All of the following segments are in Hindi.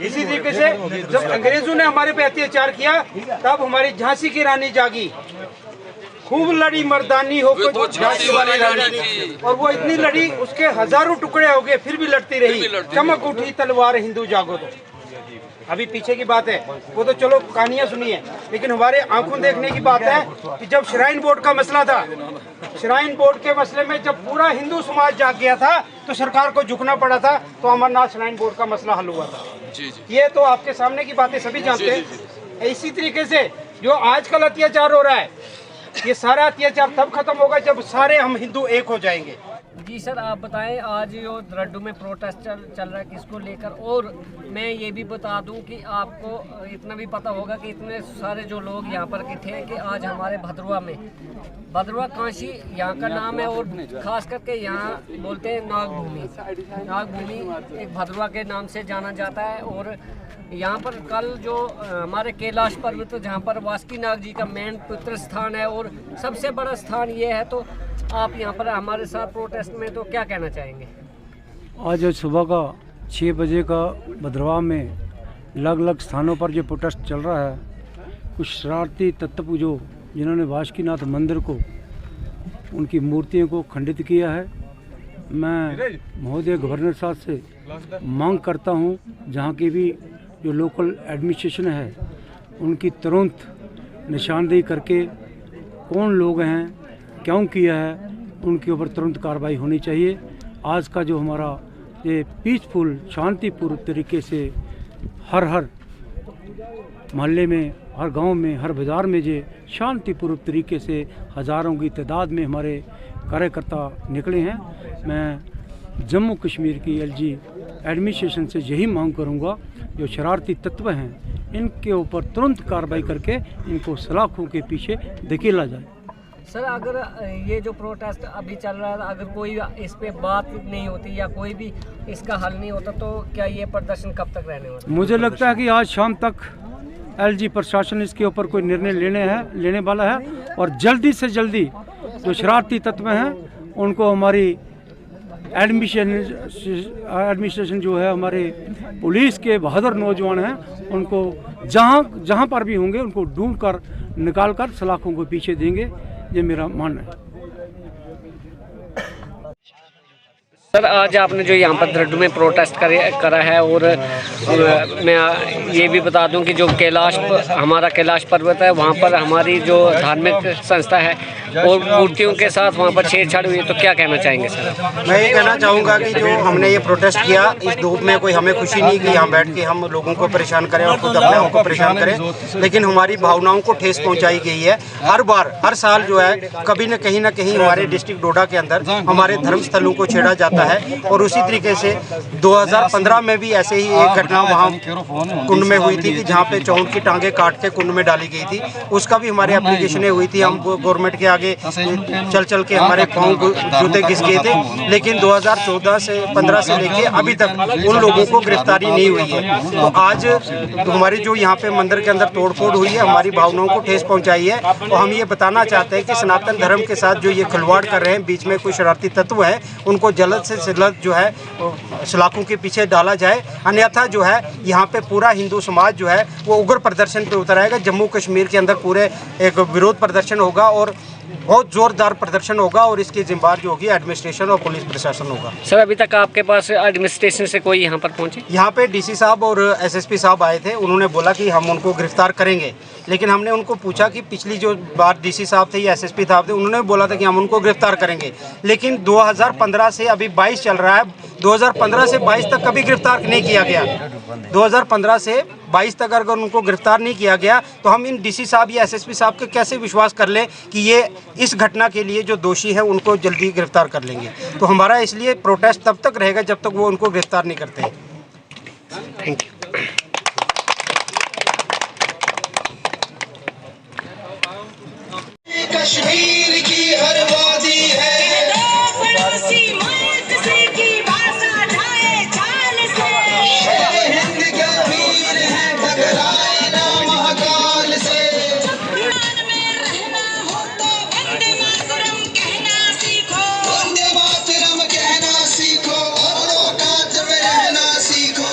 इसी तरीके से जब अंग्रेजों ने हमारे पे अत्याचार किया तब हमारी झांसी की रानी जागी, खूब लड़ी मर्दानी होकर झांसी वाली रानी, और वो इतनी लड़ी उसके हजारों टुकड़े हो गए फिर भी लड़ती रही। चमक उठी तलवार हिंदू जागो। तो अभी पीछे की बात है वो तो चलो कहानियां सुनी है, लेकिन हमारे आंखों देखने की बात है कि जब श्राइन बोर्ड का मसला था, श्राइन बोर्ड के मसले में जब पूरा हिंदू समाज जाग गया था तो सरकार को झुकना पड़ा था, तो अमरनाथ श्राइन बोर्ड का मसला हल हुआ था। ये तो आपके सामने की बातें सभी जानते हैं। इसी तरीके से जो आजकल अत्याचार हो रहा है, ये सारा अत्याचार तब खत्म होगा जब सारे हम हिंदू एक हो जाएंगे। जी सर, आप बताएं आज जो रड्डू में प्रोटेस्ट चल रहा है किसको लेकर, और मैं ये भी बता दूं कि आपको इतना भी पता होगा कि इतने सारे जो लोग यहाँ पर के थे कि आज हमारे भद्रवा में, भद्रवा काशी यहाँ का नाम है, और ख़ास करके यहाँ बोलते हैं नागभूमि। नागभूमि एक भद्रवा के नाम से जाना जाता है। और यहाँ पर कल जो हमारे कैलाश पर्वत जहाँ पर वासुकीनाग जी का मेन पवित्र स्थान है और सबसे बड़ा स्थान ये है, तो आप यहाँ पर हमारे साथ प्रोटेस्ट में तो क्या कहना चाहेंगे? आज सुबह का 6 बजे का भद्रवा में अलग अलग स्थानों पर जो प्रोटेस्ट चल रहा है, कुछ शरारती तत्व जो जिन्होंने वासुकीनाथ मंदिर को, उनकी मूर्तियों को खंडित किया है, मैं महोदय गवर्नर साहब से मांग करता हूँ जहाँ की भी जो लोकल एडमिनिस्ट्रेशन है उनकी तुरंत निशानदेही करके कौन लोग हैं, क्यों किया है, उनके ऊपर तुरंत कार्रवाई होनी चाहिए। आज का जो हमारा ये पीसफुल शांतिपूर्ण तरीके से हर मोहल्ले में, हर गांव में, हर बाज़ार में जो शांतिपूर्ण तरीके से हज़ारों की तादाद में हमारे कार्यकर्ता निकले हैं, मैं जम्मू कश्मीर की एलजी एडमिनिस्ट्रेशन से यही मांग करूंगा, जो शरारती तत्व हैं इनके ऊपर तुरंत कार्रवाई करके इनको सलाखों के पीछे धकेला जाए। सर, अगर ये जो प्रोटेस्ट अभी चल रहा है, अगर कोई इस पे बात नहीं होती या कोई भी इसका हल नहीं होता, तो क्या ये प्रदर्शन कब तक रहने वाला? मुझे लगता है कि आज शाम तक एलजी प्रशासन इसके ऊपर कोई निर्णय लेने वाला है, और जल्दी से जल्दी जो शरारती तत्व हैं उनको हमारी एडमिनिस्ट्रेशन जो है, हमारे पुलिस के बहादुर नौजवान हैं, उनको जहाँ पर भी होंगे उनको ढूंढ कर निकाल कर सलाखों को पीछे देंगे, ये मेरा मानना है। सर, आज आपने जो यहाँ पर रड्डू में प्रोटेस्ट करा है, और मैं ये भी बता दूं कि जो हमारा कैलाश पर्वत है, वहाँ पर हमारी जो धार्मिक संस्था है और मूर्तियों के साथ वहाँ पर छेड़छाड़ हुई, तो क्या कहना चाहेंगे सर? मैं ये कहना चाहूँगा कि जो हमने ये प्रोटेस्ट किया, इस धूप में कोई हमें खुशी नहीं कि यहाँ बैठ के हम लोगों को परेशान करें और खुद अपने आप को परेशान करें, लेकिन हमारी भावनाओं को ठेस पहुँचाई गई है। हर साल जो है कभी न कहीं हमारे डिस्ट्रिक्ट डोडा के अंदर हमारे धर्म स्थलों को छेड़ा जाता है, और उसी तरीके से 2015 में भी ऐसे ही एक घटना वहाँ कुंड में हुई थी कि जहाँ पे चौंड की टांगे काट के कुंड में डाली गई थी। उसका भी हमारे एप्लीकेशनें हुई थी, हम गवर्नमेंट के आगे चल के हमारे पाँव जूते घिस गए थे, लेकिन 2014 से 15 से लेके अभी तक उन लोगों को गिरफ्तारी नहीं हुई है। तो आज हमारी जो यहाँ पे मंदिर के अंदर तोड़फोड़ हुई है, हमारी भावनाओं को ठेस पहुँचाई है, और हम ये बताना चाहते हैं कि सनातन धर्म के साथ जो ये खिलवाड़ कर रहे हैं, बीच में कोई शरारती तत्व है, उनको जल्द से जल्द जो है सलाखों के पीछे डाला जाए, अन्यथा जो है यहाँ पे पूरा हिंदू समाज जो है वो उग्र प्रदर्शन पे उतर आएगा। जम्मू कश्मीर के अंदर पूरे एक विरोध प्रदर्शन होगा और बहुत जोरदार प्रदर्शन होगा, और इसकी जिम्मेदार जो होगी एडमिनिस्ट्रेशन और पुलिस प्रशासन होगा। सर, अभी तक आपके पास एडमिनिस्ट्रेशन से कोई यहाँ पर पहुँचे? यहाँ पे डीसी साहब और एसएसपी साहब आए थे, उन्होंने बोला कि हम उनको गिरफ्तार करेंगे, लेकिन हमने उनको पूछा कि पिछली जो बार डीसी साहब थे या एसएसपी साहब थे, उन्होंने बोला था कि हम उनको गिरफ्तार करेंगे, लेकिन 2015 से अभी 22 चल रहा है, 2015 से 22 तक कभी गिरफ्तार नहीं किया गया। 2015 से 22 तक अगर उनको गिरफ्तार नहीं किया गया, तो हम इन डीसी साहब या एसएसपी साहब के कैसे विश्वास कर लें कि ये इस घटना के लिए जो दोषी है उनको जल्दी गिरफ्तार कर लेंगे। तो हमारा इसलिए प्रोटेस्ट तब तक रहेगा जब तक वो उनको गिरफ्तार नहीं करते हैं। Thank you. कश्मीर की हर वादी है हिंद का वीर है, टकराए ना महाकाल से। वंदे मातरम कहना सीखो, और औकात में रहना सीखो।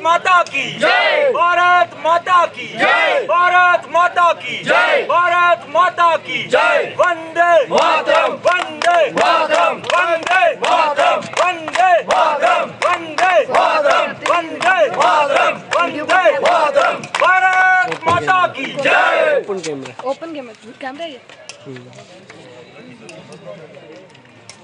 माता की जय, भारत माता की जय, भारत माता की जय, भारत माता की जय। वंदे मातरम, वंदे मातरम, वंदे मातरम, वंदे मातरम, वंदे मातरम, वंदे मातरम, वंदे मातरम। भारत माता की जय। ओपन कैमरा ये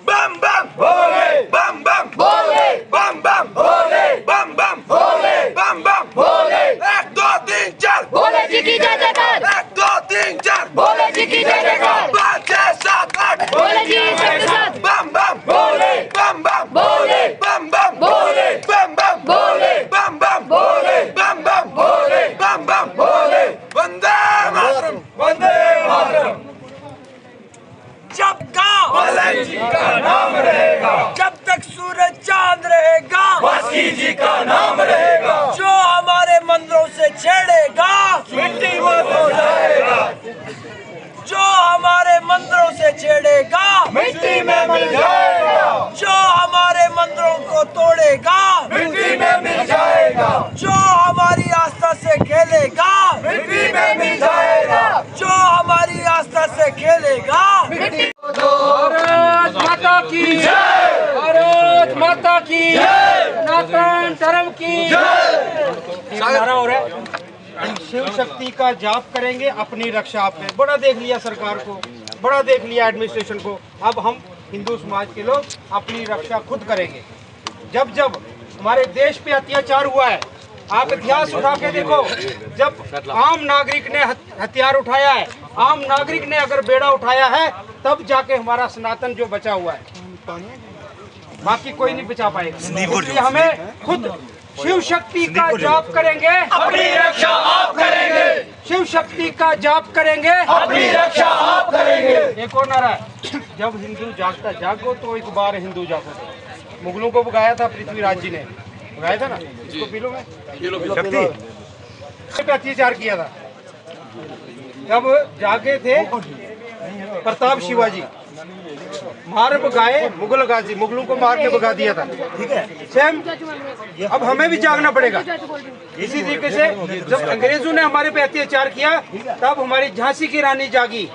बम बम भोले, बम बम भोले, बम बम भोले, बम बम भोले, बम बम भोले। 1 2 3 4 भोले जी की जय जयकार, 1 2 3 4 भोले जी की जय जयकार, 5 6 7 8 भोले जी सबके साथ, बम बम भोले, बम बम भोले, बम बम भोले, बम बम भोले, बम बम भोले, बम बम भोले, बम बम भोले। वंदे मातरम, वंदे मातरम। जब बालाजी जी का नाम रहेगा, जब तक सूरज चांद रहेगा, वासुकी जी का नाम रहेगा। जो हमारे मंदिरों से छेड़ेगा, मिट्टी में हो जाएगा। जो हमारे मंदिरों से छेड़ेगा, मिट्टी में मिल जाएगा। जो हमारे मंदिरों को तोड़ेगा, मिट्टी में मिल जाएगा। जो हमारी आस्था से खेलेगा, मिट्टी में मिल जाएगा। जो हमारी आस्था से खेलेगा, भारत माता की जय, भारत माता की जय, सनातन धर्म की जय। नारा हो रहा है, शिव शक्ति का जाप करेंगे, अपनी रक्षा आप में। बड़ा देख लिया सरकार को, बड़ा देख लिया एडमिनिस्ट्रेशन को। अब हम हिंदू समाज के लोग अपनी रक्षा खुद करेंगे। जब जब हमारे देश पे अत्याचार हुआ है, आप इतिहास उठा के देखो, जब आम नागरिक ने हथियार उठाया है, आम नागरिक ने अगर बेड़ा उठाया है, तब जाके हमारा सनातन जो बचा हुआ है, बाकी कोई नहीं बचा पाएगा। इसलिए हमें खुद शिव शक्ति का जाप करेंगे, अपनी रक्षा आप करेंगे। शिव शक्ति का जाप करेंगे, अपनी रक्षा आप करेंगे। एक और नारा है, जब हिंदू जागता जागो तो एक बार हिंदू जागो। मुगलों को भगाया था पृथ्वीराज जी ने, भगाया था ना, इसको पी लो में शक्ति अत्याचार किया था। जब जागे थे प्रताप शिवाजी, मार भगाए मुगल गाजी, मुगलों को मार के भगा दिया था। ठीक है, सेम अब हमें भी जागना पड़ेगा। इसी तरीके से जब अंग्रेजों ने हमारे पे अत्याचार किया, तब हमारी झांसी की रानी जागी,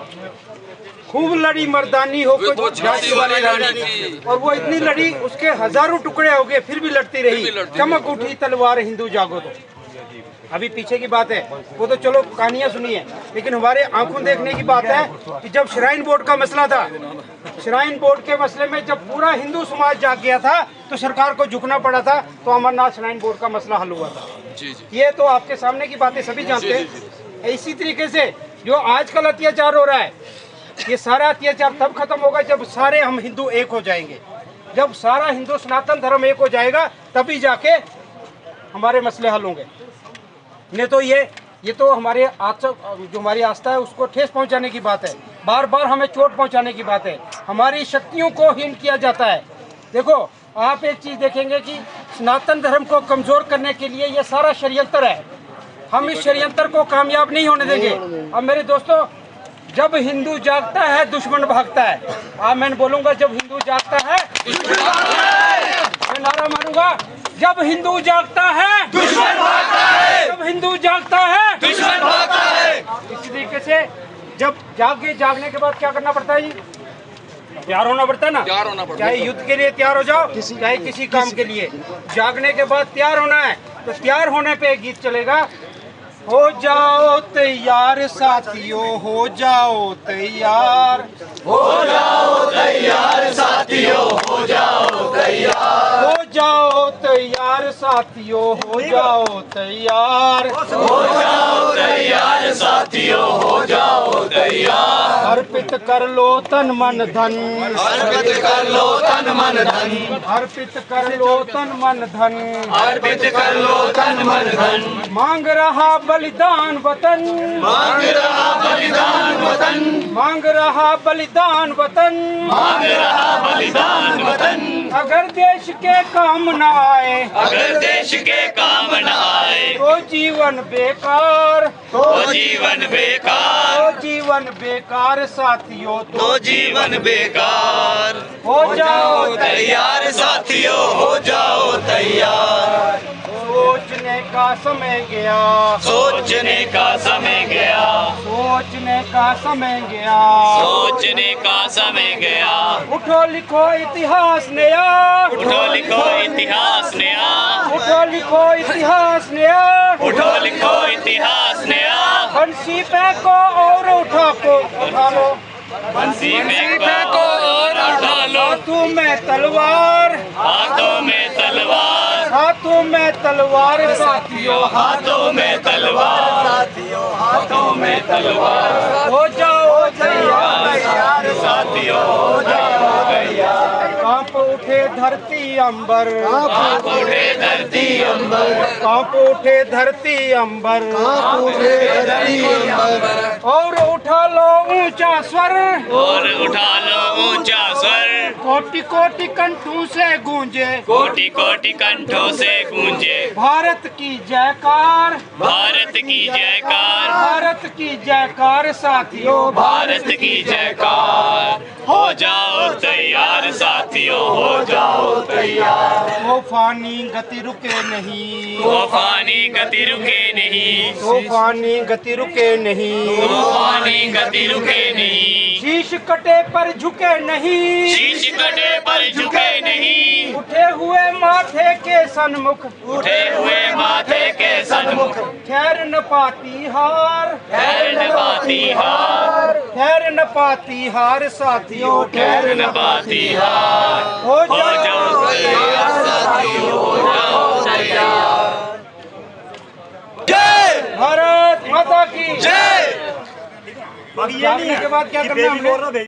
खूब लड़ी मर्दानी होकर झांसी वाली रानी, और वो इतनी लड़ी, उसके हजारों टुकड़े हो गए, फिर भी लड़ती रही। चमक उठी तलवार हिंदू जागो। तो अभी पीछे की बात है, वो तो चलो कहानियां सुनी है, लेकिन हमारे आंखों देखने की बात है कि जब श्राइन बोर्ड का मसला था, श्राइन बोर्ड के मसले में जब पूरा हिंदू समाज जाग गया था, तो सरकार को झुकना पड़ा था, तो अमरनाथ श्राइन बोर्ड का मसला हल हुआ था। ये तो आपके सामने की बातें सभी जानते हैं। इसी तरीके से जो आजकल अत्याचार हो रहा है, ये सारा अत्याचार तब खत्म होगा जब सारे हम हिंदू एक हो जाएंगे। जब सारा हिंदू सनातन धर्म एक हो जाएगा, तभी जाके हमारे मसले हल होंगे। नहीं तो ये तो हमारे जो हमारी आस्था है उसको ठेस पहुंचाने की बात है, बार बार हमें चोट पहुंचाने की बात है, हमारी शक्तियों को हीन किया जाता है। देखो, आप एक चीज़ देखेंगे कि सनातन धर्म को कमज़ोर करने के लिए ये सारा षड्यंत्र है। हम इस षड्यंत्र को कामयाब नहीं होने देंगे। अब मेरे दोस्तों, जब हिंदू जागता है दुश्मन भागता है। मैं बोलूँगा, जब हिंदू जागता है मैं नारा मारूंगा, जब हिंदू जागता है दुश्मन भागता है, जब हिंदू जागता है दुश्मन भागता है। इसी तरीके से जब जागने के बाद क्या करना पड़ता है जी? तैयार होना पड़ता है ना, चाहे युद्ध के लिए तैयार हो जाओ, चाहे किसी काम के लिए, जागने के बाद तैयार होना है। तो तैयार होने पे एक गीत चलेगा, हो जाओ तैयार साथियों, हो जाओ तैयार, हो जाओ तैयार साथियों, हो जाओ तैयार, हो जाओ तैयार साथियों, हो जाओ तैयार, हो जाओ तैयार साथियों, हो जाओ तैयार। अर्पित कर लो तन मन धन, अर्पित कर लो तन मन धन, अर्पित कर लो तन मन धन, अर्पित कर लो तन मन धन। मांग रहा बलिदान वतन, मांग रहा बलिदान वतन, मांग रहा बलिदान वतन, मांग रहा बलिदान वतन। अगर देश के काम न आए, अगर देश के काम न आए, तो जीवन बेकार, तो जीवन बेकार, तो जीवन बेकार साथियों, तो जीवन बेकार। हो जाओ तैयार साथियों, हो जाओ तैयार। सोचने का समय गया, सोचने का समय गया, सोचने का समय गया, सोचने का समय गया। उठो लिखो इतिहास नया, उठो लिखो इतिहास नया, उठो लिखो इतिहास नया, उठो लिखो इतिहास नया। बंसी फेंको और उठा लो, बंसी में फेंको और उठा लो, हाथों में तलवार, हाथों में तलवार, हाथों में तलवार साथियों, हाथों में तलवार, साथियों हाथों में तलवार। हो जाओ तैयार साथियों हो जाओ तैयार। कांप उठे धरती अंबर, कांप उठे धरती अंबर, कांप उठे धरती अंबर, और उठा लो ऊंचा स्वर, और उठा लो ऊंचा स्वर, कोटि कोटि कंठों से गूंजे, कोटि कोटि कंठों से गूंजे, भारत की जयकार, भारत की जयकार, भारत की जयकार साथियों, भारत की जयकार। हो जाओ तैयार साथियों, हो जाओ तैयार। तूफानी गति रुके नहीं, तूफानी गति रुके नहीं, तूफानी गति रुके नहीं, तूफानी गति रुके नहीं, शीश कटे पर झुके नहीं, शीश कटे पर झुके नहीं, उठे हुए माथे के सन्मुख, उठे हुए माथे के सन्मुख, ठहर न पाती हार, ठहर न पाती हार, ठहर न पाती हार साथियों, ठहर न पाती हार। हो हो जाओ तैयार साथियों, हो जाओ तैयार। जय भारत माता की जय। जागने के बाद क्या करना है हमने?